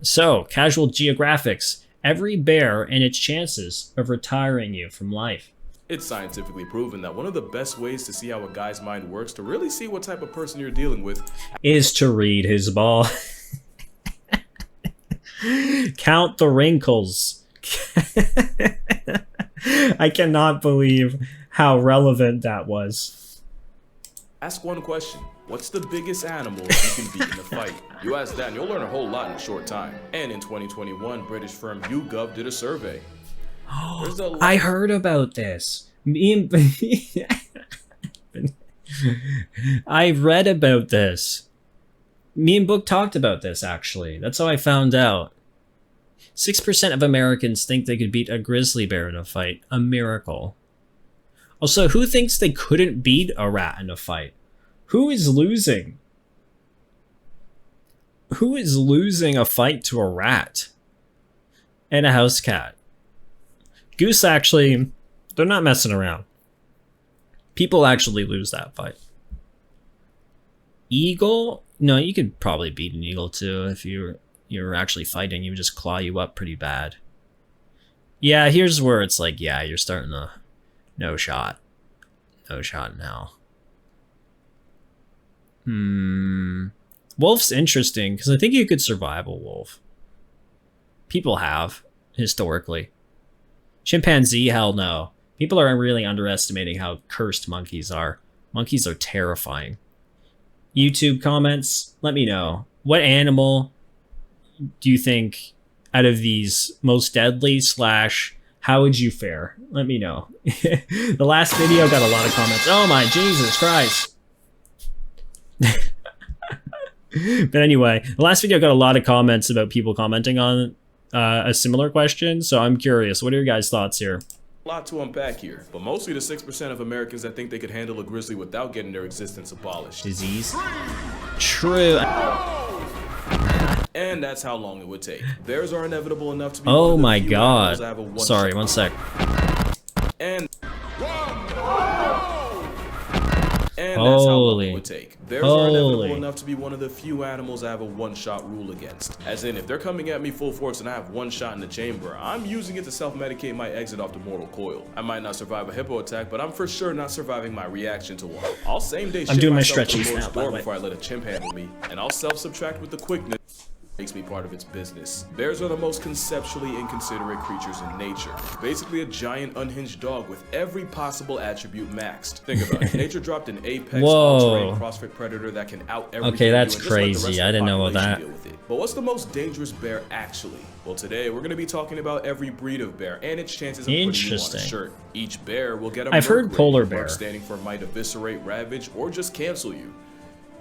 So, Casual Geographics, every bear and its chances of retiring you from life. It's scientifically proven that one of the best ways to see how a guy's mind works, to really see what type of person you're dealing with, is to read his ball. Count the wrinkles. I cannot believe how relevant that was. Ask one question. What's the biggest animal you can beat in a fight? You ask that and you'll learn a whole lot in a short time. And in 2021, British firm YouGov did a survey. I heard about this. I read about this. Me and Book talked about this, actually. That's how I found out. 6% of Americans think they could beat a grizzly bear in a fight. A miracle. Also, who thinks they couldn't beat a rat in a fight? Who is losing? Who is losing a fight to a rat? And a house cat? Goose actually, they're not messing around. People actually lose that fight. Eagle? No, you could probably beat an eagle too if you're actually fighting. You would just claw you up pretty bad. Yeah, here's where it's like, yeah, you're starting to no shot. No shot now. Wolf's interesting because I think you could survive a wolf. People have, historically. Chimpanzee, hell no. People are really underestimating how cursed monkeys are. Monkeys are terrifying. YouTube comments, let me know. What animal do you think out of these most deadly / how would you fare? Let me know. The last video got a lot of comments. Oh my Jesus Christ. But anyway, the last video got a lot of comments about people commenting on a similar question. So I'm curious, what are your guys' thoughts here? A lot to unpack here, but mostly the 6% of Americans that think they could handle a grizzly without getting their existence abolished. Disease? True. And that's how long it would take. Bears are inevitable enough to be Oh one of the my few god. animals that have a one Sorry, shot. one sec. And that's how long it would take. Bears are inevitable enough to be one of the few animals I have a one-shot rule against. As in, if they're coming at me full force and I have one shot in the chamber, I'm using it to self-medicate my exit off the mortal coil. I might not survive a hippo attack, but I'm for sure not surviving my reaction to one. I'll same-day shit doing my myself to the stretchies Lord's now, by the door way. before I let a chimp handle me, and I'll self-subtract with the quickness makes me part of its business. Bears are the most conceptually inconsiderate creatures in nature. Basically a giant unhinged dog with every possible attribute maxed. Think about it. Nature dropped an apex all-terrain CrossFit predator that can out everything. Okay, that's you and just let the rest crazy. of I the didn't know about population that. deal with it. But what's the most dangerous bear actually? Well, today we're going to be talking about every breed of bear and its chances of putting you on a Interesting. shirt. Each bear will get a I've heard merc polar rating, bear. merc standing for might eviscerate, ravage, or just cancel you.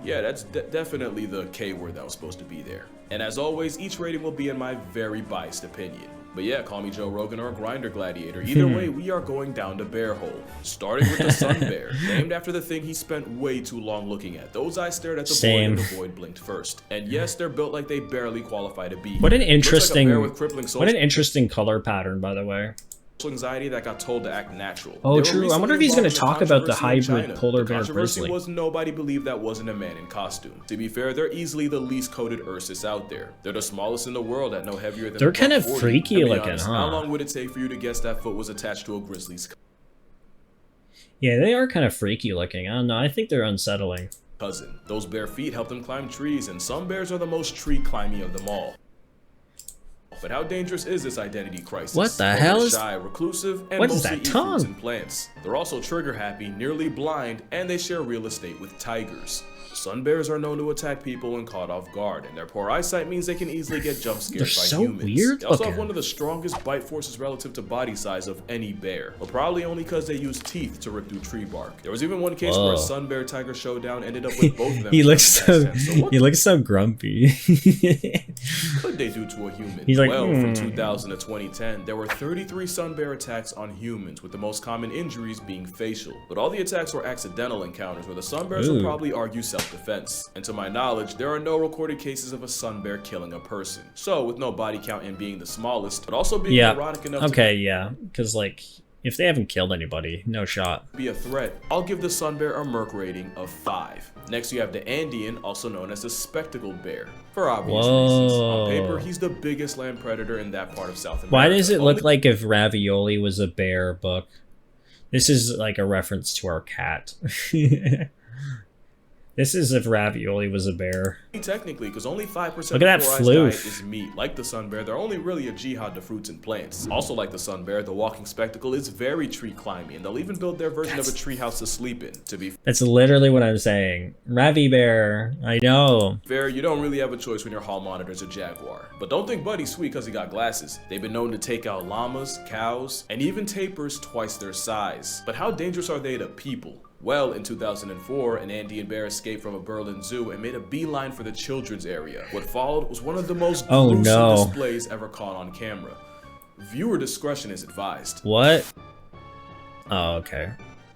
Yeah, that's definitely the K word that was supposed to be there. And as always, each rating will be in my very biased opinion. But yeah, call me Joe Rogan or a Grinder Gladiator. Either way, we are going down the bear hole. Starting with the sun bear, named after the thing he spent way too long looking at. Those eyes stared at the void and the void blinked first. And yes, they're built like they barely qualify to be. What an interesting, Looks like a bear with crippling social what an interesting color pattern, by the way. anxiety that got told to act natural. Oh, They were true. I recently wonder if he's going to involved in talk about the controversy in hybrid China. polar The bear controversy grizzly. was nobody believed that wasn't a man in costume. To be fair, they're easily the least coated Ursus out there. They're the smallest in the world at no heavier than They're kind of $140. freaky To be looking, honest, huh? How long would it take for you to guess that foot was attached to a grizzly's Yeah, they are kind of freaky looking. I don't know. I think they're unsettling. cousin? Those bare feet help them climb trees, and some bears are the most tree climby of them all. But how dangerous is this identity crisis? What the Well, hell they're is- shy, reclusive, and What is mostly that eat tongue? fruits and plants. They're also trigger happy, nearly blind, and they share real estate with tigers. Sun bears are known to attack people when caught off guard, and their poor eyesight means they can easily get jump scared They're by so humans. weird They also looking. have one of the strongest bite forces relative to body size of any bear, but probably only because they use teeth to rip through tree bark. There was even one case where a Whoa. sun bear tiger showdown ended up with both of them. He looks in so, 10 what he looks so grumpy. could they do to a human? He's like, well, from "Hmm." 2000 to 2010, there were 33 sun bear attacks on humans, with the most common injuries being facial. But all the attacks were accidental encounters where the sun bears would Ooh. probably argue self-defense. And to my knowledge, there are no recorded cases of a sun bear killing a person. So, with no body count and being the smallest, but also being Yeah. neurotic enough to Okay, yeah. Because, like, If they haven't killed anybody, no shot. Be a threat, I'll give the sun bear a Merc rating of 5. Next you have the Andean, also known as the spectacled bear. For obvious reasons. On paper, he's the biggest land predator in that part of South America. Why does it look like if Ravioli was a bear book? This is like a reference to our cat. This is if Ravioli was a bear. Technically, because only 5% Look at that of fluoride floof. diet is meat. Like the sun bear, they're only really a jihad to fruits and plants. Also like the sun bear, the walking spectacle is very tree climbing, and they'll even build their version of a tree house to sleep in. To be That's literally what I'm saying. Ravi bear, I know. fair, you don't really have a choice when your hall monitor's a jaguar. But don't think Buddy's sweet because he got glasses. They've been known to take out llamas, cows, and even tapirs twice their size. But how dangerous are they to people? Well, in 2004, an Andean bear escaped from a Berlin zoo and made a beeline for the children's area. What followed was one of the most gruesome displays ever caught on camera. Viewer discretion is advised. What? Oh, okay.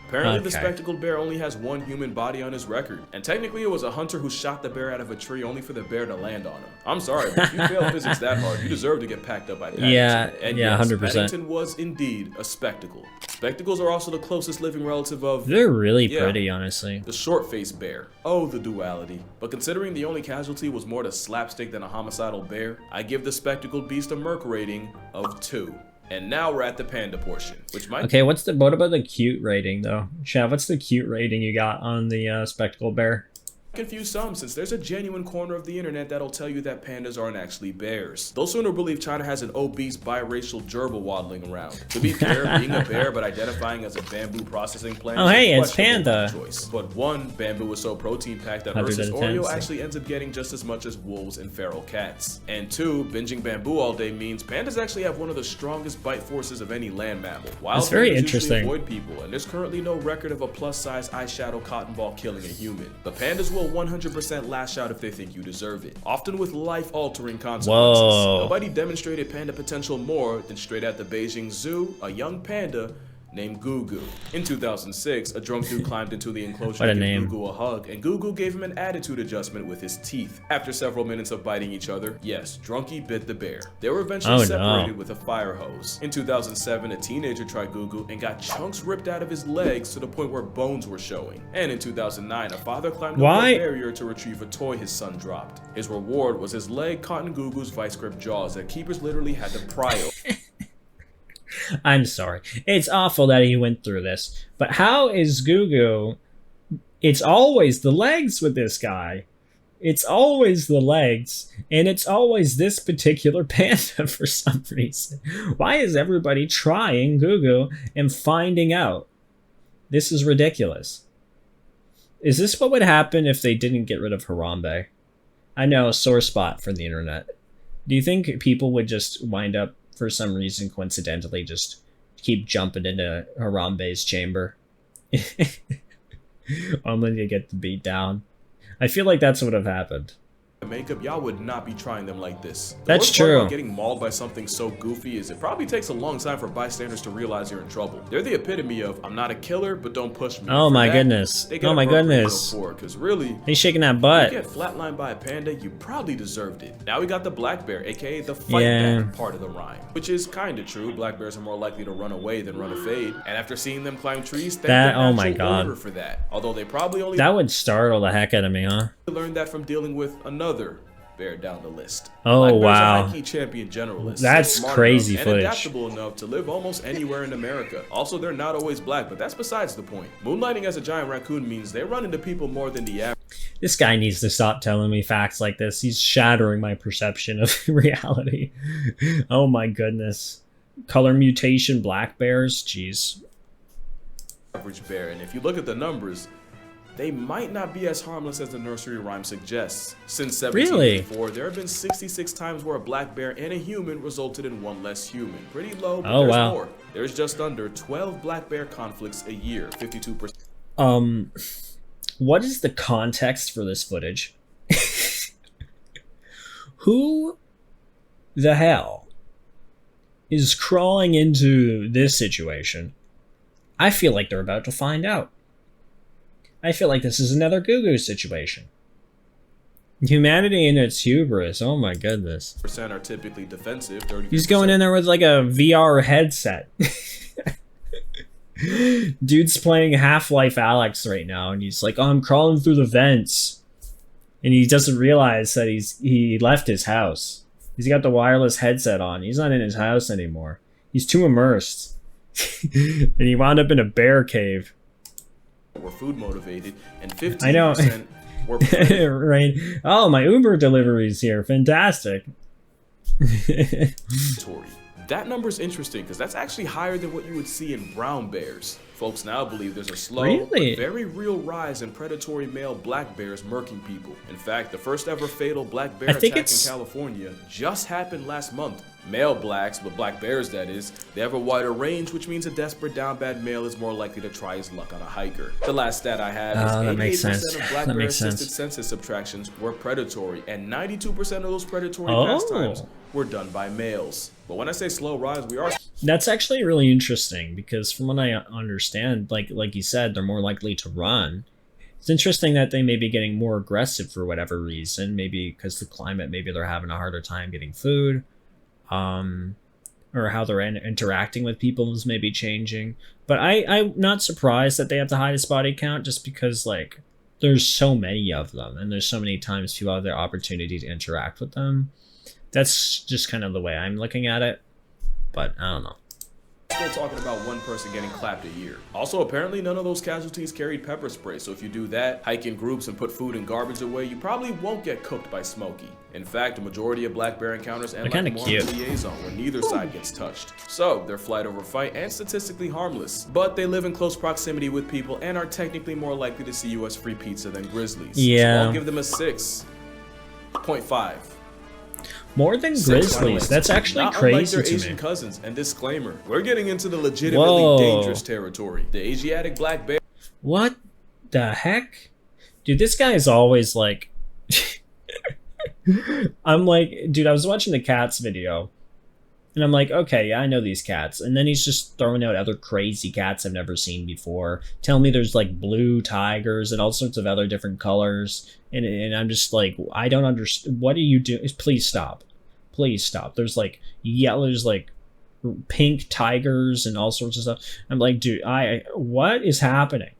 Apparently, the spectacled bear only has one human body on his record, and technically it was a hunter who shot the bear out of a tree only for the bear to land on him. I'm sorry, but if you fail physics that hard, you deserve to get packed up by Paddington. And yeah, yes, 100%. Paddington was indeed a spectacle. Spectacles are also the closest living relative of... They're really pretty, honestly. The short-faced bear. Oh, the duality. But considering the only casualty was more to slapstick than a homicidal bear, I give the spectacled beast a Merc rating of 2. And now we're at the panda portion, which might... Okay, what about the cute rating, though? Shav, what's the cute rating you got on the spectacled bear? confuse some, since there's a genuine corner of the internet that'll tell you that pandas aren't actually bears. They'll sooner believe China has an obese biracial gerbil waddling around. To be fair, being a bear but identifying as a bamboo processing plant oh, is hey, a it's Panda. choice. But one, bamboo is so protein packed that 100 Ursus out of 10, Oreo so. actually ends up getting just as much as wolves and feral cats. And two, binging bamboo all day means pandas actually have one of the strongest bite forces of any land mammal. Wild That's very pandas usually interesting. avoid people, and there's currently no record of a plus-size eyeshadow cotton ball killing a human. But pandas will 100% lash out if they think you deserve it, often with life-altering consequences. Whoa. Nobody demonstrated panda potential more than straight at the Beijing Zoo, a young panda named Gugu. In 2006, a drunk dude climbed into the enclosure to give Gugu a hug, and Gugu gave him an attitude adjustment with his teeth. After several minutes of biting each other, yes, Drunky bit the bear. They were eventually separated with a fire hose. In 2007, a teenager tried Gugu and got chunks ripped out of his legs to the point where bones were showing. And in 2009, a father climbed over a barrier to retrieve a toy his son dropped. His reward was his leg caught in Gugu's vice grip jaws that keepers literally had to pry open. I'm sorry. It's awful that he went through this. But how is Gugu... It's always the legs with this guy. It's always the legs. And it's always this particular panda for some reason. Why is everybody trying Gugu and finding out? This is ridiculous. Is this what would happen if they didn't get rid of Harambe? I know, sore spot for the internet. Do you think people would just wind up, for some reason, coincidentally, just keep jumping into Harambe's chamber? Only to get the beat down. I feel like that's what would have happened. Makeup, y'all would not be trying them like this. That's worst part true. about getting mauled by something so goofy is it probably takes a long time for bystanders to realize you're in trouble. They're the epitome of, I'm not a killer, but don't push me. Oh my goodness. Oh my goodness. Because really, he's shaking that butt. you get flatlined by a panda, you probably deserved it. Now we got the black bear, aka the fight back part of the rhyme. Which is kinda true. Black bears are more likely to run away than run a fade. And after seeing them climb trees, thank their oh my natural god. order for that. Although they probably only that would startle the heck out of me, huh? learned that from dealing with another bear down the list. Oh wow, a high-key champion generalist. That's crazy and footage. Adaptable enough to live almost anywhere in America. Also, they're not always black, but that's besides the point. Moonlighting as a giant raccoon means they run into people more than the average. This guy needs to stop telling me facts like this. He's shattering my perception of reality. Oh my goodness. Color mutation black bears? Jeez. Average bear, and if you look at the numbers, they might not be as harmless as the nursery rhyme suggests. Since 1784, there have been 66 times where a black bear and a human resulted in one less human. Pretty low, but there's more. There's just under 12 black bear conflicts a year, 52%. What is the context for this footage? Who the hell is crawling into this situation? I feel like they're about to find out. I feel like this is another Gugu situation. Humanity in its hubris. Oh my goodness. Percent are typically defensive. He's going in there with like a VR headset. Dude's playing Half-Life Alex right now, and he's like, "Oh, I'm crawling through the vents," and he doesn't realize that he left his house. He's got the wireless headset on. He's not in his house anymore. He's too immersed, and he wound up in a bear cave. Were food motivated, and 15% I know. were Right. Oh, my Uber delivery's here. Fantastic. predatory. That number is interesting because that's actually higher than what you would see in brown bears. Folks now believe there's a slow, Really? but very real rise in predatory male black bears murking people. In fact, the first ever fatal black bear attack in California just happened last month. Male blacks, but black bears that is, they have a wider range, which means a desperate down bad male is more likely to try his luck on a hiker. The last stat I have is 88% of black bear assisted census subtractions were predatory, and 92% of those predatory pastimes were done by males. But when I say slow rise, we are... That's actually really interesting because from what I understand, like you said, they're more likely to run. It's interesting that they may be getting more aggressive for whatever reason. Maybe because the climate, maybe they're having a harder time getting food. Or how they're interacting with people is maybe changing. But I'm not surprised that they have the highest body count just because, like, there's so many of them and there's so many times people have their opportunity to interact with them. That's just kind of the way I'm looking at it. But I don't know. Still talking about one person getting clapped a year. Also, apparently none of those casualties carried pepper spray, so if you do that, hike in groups and put food and garbage away, you probably won't get cooked by Smokey. In fact, a majority of black bear encounters end like more of a liaison where neither side gets touched. So, they're flight over fight and statistically harmless. But they live in close proximity with people and are technically more likely to see you as free pizza than grizzlies. Yeah. So I'll give them a 6.5. More than grizzlies. That's actually not crazy unlike their to Asian me. cousins. And disclaimer, we're getting into the legitimately dangerous territory. The Asiatic black bear. What the heck? Dude, this guy is always like... I'm like, dude, I was watching the cats video. And I'm like, okay, yeah, I know these cats. And then he's just throwing out other crazy cats I've never seen before. Telling me there's like blue tigers and all sorts of other different colors. And I'm just like, I don't understand. What are you doing? Please stop. Please stop. There's like yellow, there's like pink tigers and all sorts of stuff. I'm like, dude, what is happening?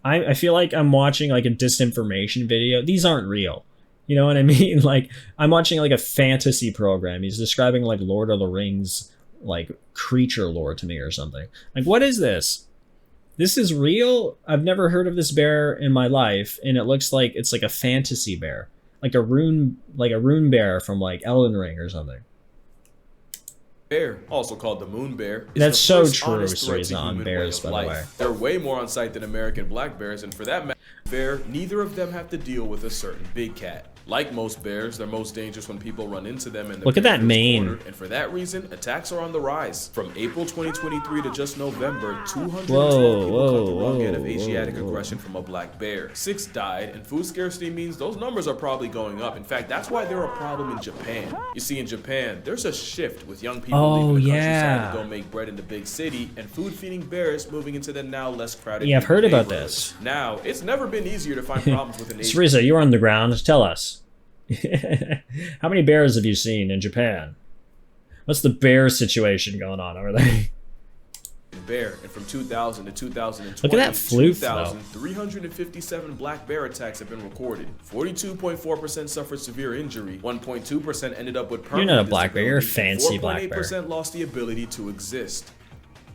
I feel like I'm watching like a disinformation video. These aren't real. You know what I mean? Like, I'm watching like a fantasy program. He's describing like Lord of the Rings, like creature lore to me or something. Like, what is this? This is real? I've never heard of this bear in my life, and it looks like it's like a fantasy bear. Like a rune bear from like Elden Ring or something. Bear, also called the moon bear, is that's the so first true. honest So threat he's to on human bears, way by of the way. life. They're way more on site than American black bears, and for that matter, neither of them have to deal with a certain big cat. Like most bears, they're most dangerous when people run into them and look at that mane. Cornered, and for that reason, attacks are on the rise. From April 2023 to just November, 212 people caught the wrong end of Asiatic aggression from a black bear. 6 died, and food scarcity means those numbers are probably going up. In fact, that's why they're a problem in Japan. You see, in Japan, there's a shift with young people leaving the countryside to go make bread in the big city, and food-feeding bears moving into the now less crowded. Yeah, I've heard about this. Now, it's never been easier to find problems with an Asian. Sarisa, you're on the ground. Tell us. How many bears have you seen in Japan? What's the bear situation going on over there? Bear, and from 2000 to 2020, look at that floof, 2,357 black bear attacks have been recorded. 42.4% suffered severe injury, 1.2% ended up with permanent. You're not a black bear, you're a fancy black bear. 4.8% lost the ability to exist.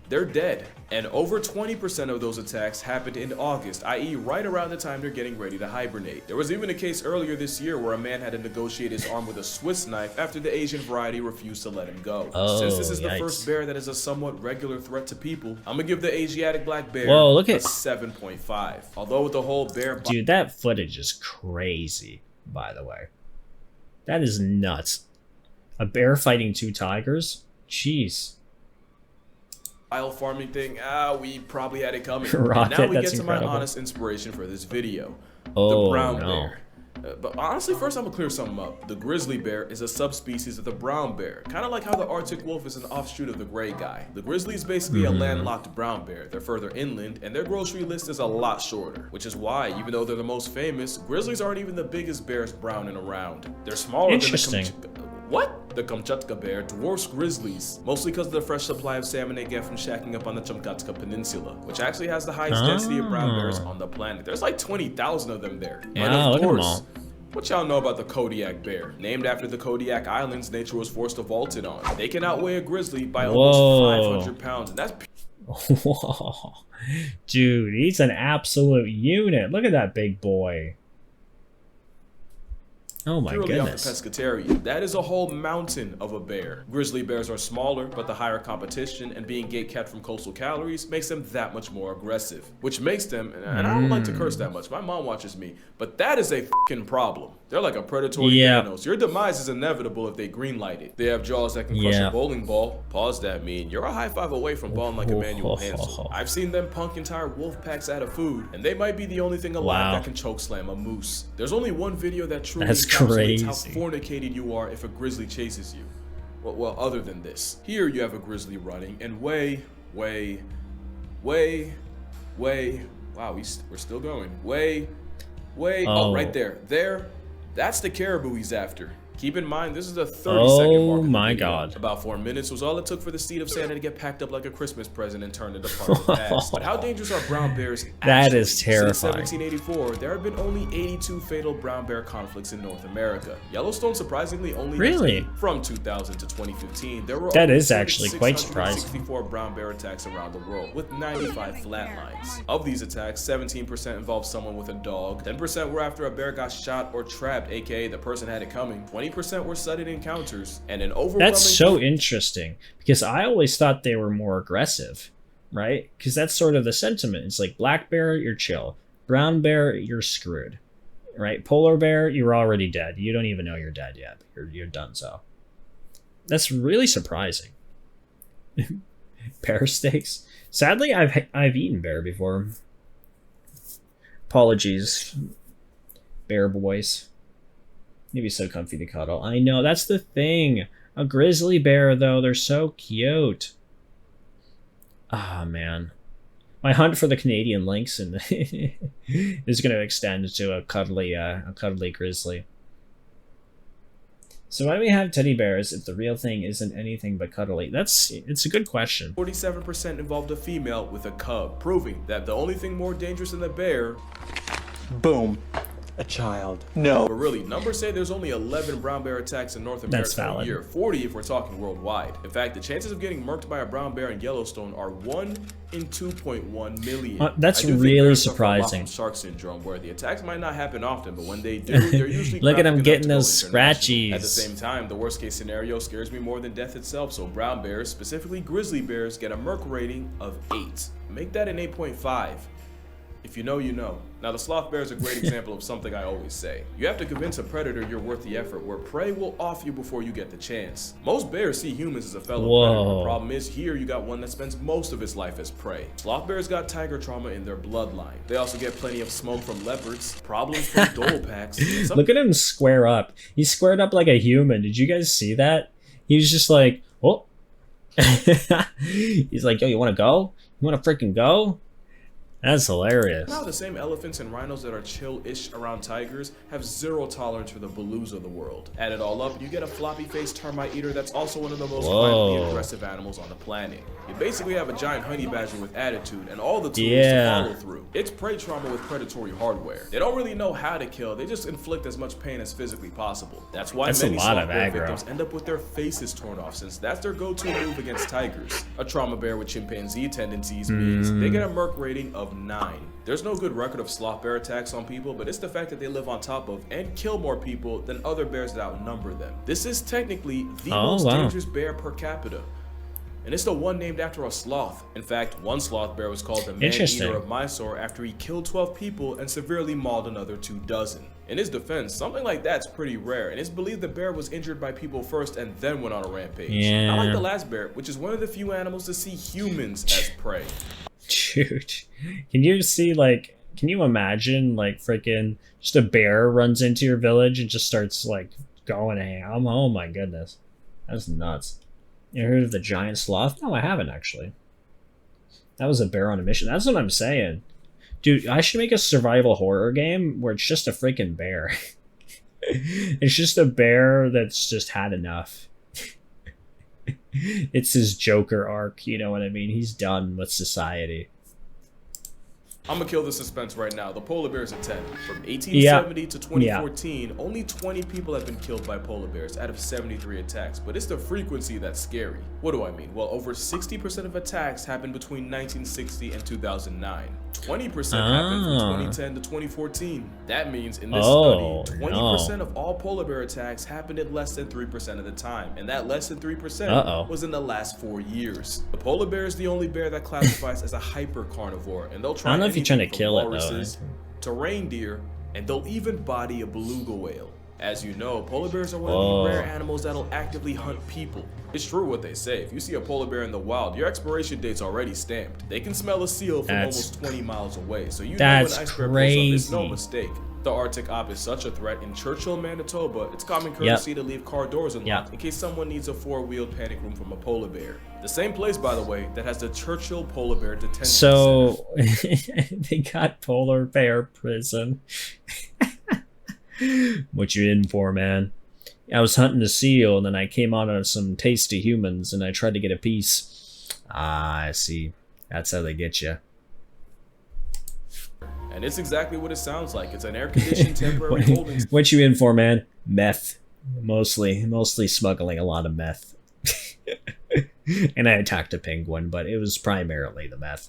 They're dead, and over 20% of those attacks happened in August, i.e. right around the time they're getting ready to hibernate. There was even a case earlier this year where a man had to negotiate his arm with a Swiss knife after the Asian variety refused to let him go. Since this is the first bear that is a somewhat regular threat to people, I'm gonna give the Asiatic black bear a 7.5. Although with the whole bear... Dude, that footage is crazy, by the way. That is nuts. A bear fighting 2 tigers? Jeez. Farming thing, we probably had it coming. Rocket, now we that's get to incredible. my honest inspiration for this video. Oh, the brown no. bear. But honestly, first I'm gonna clear something up. The grizzly bear is a subspecies of the brown bear, kind of like how the Arctic wolf is an offshoot of the gray guy. The grizzly is basically a landlocked brown bear. They're further inland, and their grocery list is a lot shorter, which is why, even though they're the most famous, grizzlies aren't even the biggest bears brown and around. They're smaller than the... What? The Kamchatka bear dwarfs grizzlies, mostly because of the fresh supply of salmon they get from shacking up on the Kamchatka Peninsula, which actually has the highest density of brown bears on the planet. There's like 20,000 of them there. Yeah, and of look at them course, all. what y'all know about the Kodiak bear? Named after the Kodiak Islands nature was forced to vault in on. They can outweigh a grizzly by almost 500 pounds, and that's Whoa. Dude, he's an absolute unit. Look at that big boy. Oh my purely off the goodness. pescatarian. That is a whole mountain of a bear. Grizzly bears are smaller, but the higher competition and being gate-kept from coastal calories makes them that much more aggressive. Which makes them, and I don't like to curse that much, my mom watches me, but that is a fucking problem. They're like a predatory Thanos. Your demise is inevitable if they greenlight it. They have jaws that can crush a bowling ball. Pause that mean. You're a high five away from balling like Emmanuel Hansel. I've seen them punk entire wolf packs out of food, and they might be the only thing alive that can chokeslam a moose. There's only one video that truly encapsulates how fornicated you are if a grizzly chases you. Well, other than this. Here you have a grizzly running, and way, wow, we're still going. Oh, right there. That's the caribou he's after. Keep in mind, this is a 30-second mark. Oh my god. About 4 minutes was all it took for the seed of Santa to get packed up like a Christmas present and turned into part of the past. But how dangerous are brown bears actually? That is terrifying. Since 1784, there have been only 82 fatal brown bear conflicts in North America. Yellowstone surprisingly only from 2000 to 2015, there were actually quite surprising. 64 brown bear attacks around the world, with 95 flatlines. Of these attacks, 17% involved someone with a dog, 10% were after a bear got shot or trapped, aka the person had it coming, 20% were sudden encounters, and an overwhelming... That's so interesting, because I always thought they were more aggressive, right? Because that's sort of the sentiment. It's like black bear, you're chill. Brown bear, you're screwed, right? Polar bear, you're already dead. You don't even know you're dead yet. You're done so. That's really surprising. Bear steaks? Sadly, I've eaten bear before. Apologies, bear boys. Maybe so comfy to cuddle. I know, that's the thing. A grizzly bear, though, they're so cute. Ah, man. My hunt for the Canadian lynx is going to extend to a cuddly grizzly. So why do we have teddy bears if the real thing isn't anything but cuddly? It's a good question. 47% involved a female with a cub, proving that the only thing more dangerous than the bear... Boom. A child. No. But really, numbers say there's only 11 brown bear attacks in North America a year. 40 if we're talking worldwide. In fact, the chances of getting murked by a brown bear in Yellowstone are 1 in 2.1 million. That's really surprising. Shark syndrome, where the attacks might not happen often, but when they do, they're usually look at them getting those scratchies. At the same time, the worst case scenario scares me more than death itself, so brown bears, specifically grizzly bears, get a Merc rating of 8. Make that an 8.5. If you know, you know. Now, the sloth bear is a great example of something I always say. You have to convince a predator you're worth the effort, where prey will off you before you get the chance. Most bears see humans as a fellow predator. The problem is, here you got one that spends most of its life as prey. Sloth bears got tiger trauma in their bloodline. They also get plenty of smoke from leopards, problems from dole packs. Look at him square up. He squared up like a human. Did you guys see that? He was just like, oh. He's like, yo, you want to go? You want to freaking go? That's hilarious. Now, the same elephants and rhinos that are chill-ish around tigers have zero tolerance for the baloos of the world. Add it all up, you get a floppy-faced termite eater that's also one of the most violently aggressive animals on the planet. You basically have a giant honey badger with attitude and all the tools to follow through. It's prey trauma with predatory hardware. They don't really know how to kill, they just inflict as much pain as physically possible. That's why many sloth bear victims end up with their faces torn off, since that's their go-to move against tigers. A trauma bear with chimpanzee tendencies means they get a Merc rating of 9. There's no good record of sloth bear attacks on people, but it's the fact that they live on top of and kill more people than other bears that outnumber them. This is technically the most dangerous bear per capita. And it's the one named after a sloth. In fact, one sloth bear was called the man-eater of Mysore after he killed 12 people and severely mauled another 24. In his defense, something like that's pretty rare, and it's believed the bear was injured by people first and then went on a rampage. Not like the last bear, which is one of the few animals to see humans as prey. Dude, can you imagine, like, freaking just a bear runs into your village and just starts, like, going ham? Oh my goodness. That's nuts. You heard of the giant sloth? No, I haven't, actually. That was a bear on a mission. That's what I'm saying. Dude, I should make a survival horror game where it's just a freaking bear. It's just a bear that's just had enough. It's his Joker arc, you know what I mean? He's done with society. I'm gonna kill the suspense right now. The polar bear's a 10. From 1870 to 2014, only 20 people have been killed by polar bears out of 73 attacks, but it's the frequency that's scary. What do I mean? Well, over 60% of attacks happened between 1960 and 2009. 20% happened from 2010 to 2014. That means in this study, 20% of all polar bear attacks happened in less than 3% of the time, and that less than 3% was in the last 4 years. The polar bear is the only bear that classifies as a hyper carnivore, and they'll try I don't know if you're trying to kill it though. To reindeer, and they'll even body a beluga whale. As you know, polar bears are one of the rare animals that'll actively hunt people. It's true what they say. If you see a polar bear in the wild, your expiration date's already stamped. They can smell a seal from almost 20 miles away, so you know when an ice bear pulls up, it's no mistake. The Arctic op is such a threat. In Churchill, Manitoba, it's common courtesy to leave car doors unlocked in case someone needs a 4-wheeled panic room from a polar bear. The same place, by the way, that has the Churchill Polar Bear Detention Center. They got polar bear prison. What you in for, man? I was hunting a seal, and then I came on some tasty humans, and I tried to get a piece. Ah, I see. That's how they get you. And it's exactly what it sounds like. It's an air-conditioned temporary holding. What you in for, man? Meth. Mostly smuggling a lot of meth. And I attacked a penguin, but it was primarily the meth.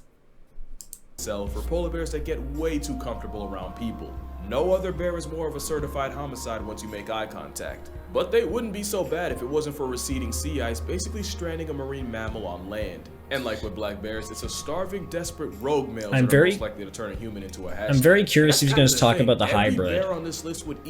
For polar bears that get way too comfortable around people. No other bear is more of a certified homicide once you make eye contact. But they wouldn't be so bad if it wasn't for receding sea ice, basically stranding a marine mammal on land. And like with black bears, it's a starving, desperate rogue males that are most likely to turn a human into a hatchet. I'm very curious if he's going to talk about the hybrid,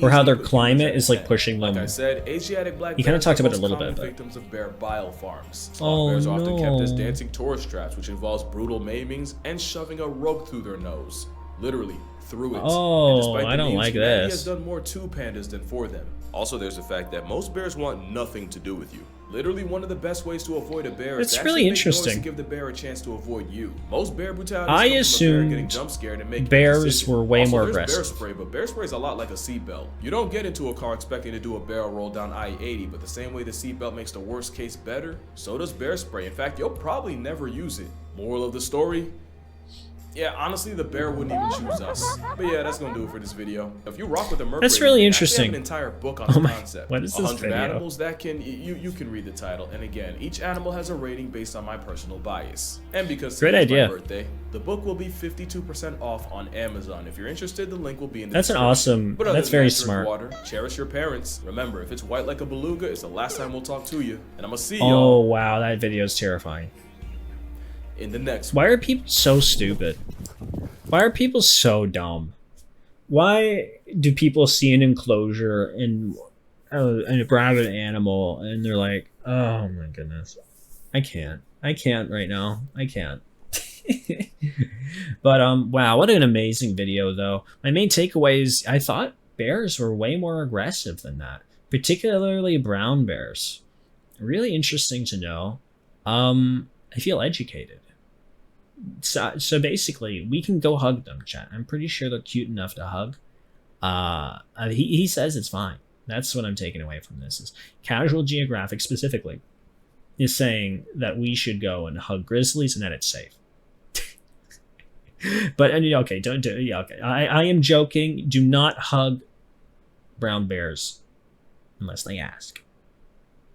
or how their climate is like pushing them. Like I said, Asiatic black he kind of talked about it a little bit. But Victims of bear bile farms. Sloth bears are often kept as dancing tourist traps, which involves brutal maimings and shoving a rope through their nose, literally through it. Oh, I don't like this. He has done more to pandas than for them. Also, there's the fact that most bears want nothing to do with you. Literally, one of the best ways to avoid a bear is to really interesting. To give the bear a chance to avoid you. Most bear brutality I comes from a bear getting assumed jump scared and making bears were way more there's aggressive. Bear spray, but bear spray is a lot like a seatbelt. You don't get into a car expecting to do a barrel roll down I-80, but the same way the seatbelt makes the worst case better, so does bear spray. In fact, you'll probably never use it. Moral of the story? Yeah, honestly, the bear wouldn't even choose us. But yeah, that's gonna do it for this video. If you rock with the mercury, that's really interesting. I have an entire book on the concept. What is this 100 video? animals that can you can read the title. And again, each animal has a rating based on my personal bias. And because today's my birthday, the book will be 52% off on Amazon. If you're interested, the link will be in the description. That's an awesome. But that's very smart. Water, cherish your parents. Remember, if it's white like a beluga, it's the last time we'll talk to you. And I'm gonna see y'all. Oh wow, that video is terrifying. In the next. Why are people so stupid? Why are people so dumb? Why do people see an enclosure and grab an animal and they're like, oh my goodness, I can't right now, I can't. But wow, what an amazing video though. My main takeaway is I thought bears were way more aggressive than that, particularly brown bears. Really interesting to know. I feel educated. So basically, we can go hug them, chat. I'm pretty sure they're cute enough to hug. He says it's fine. That's what I'm taking away from this. Is Casual Geographic specifically is saying that we should go and hug grizzlies and that it's safe. But okay, don't do. Yeah, okay. I am joking. Do not hug brown bears unless they ask.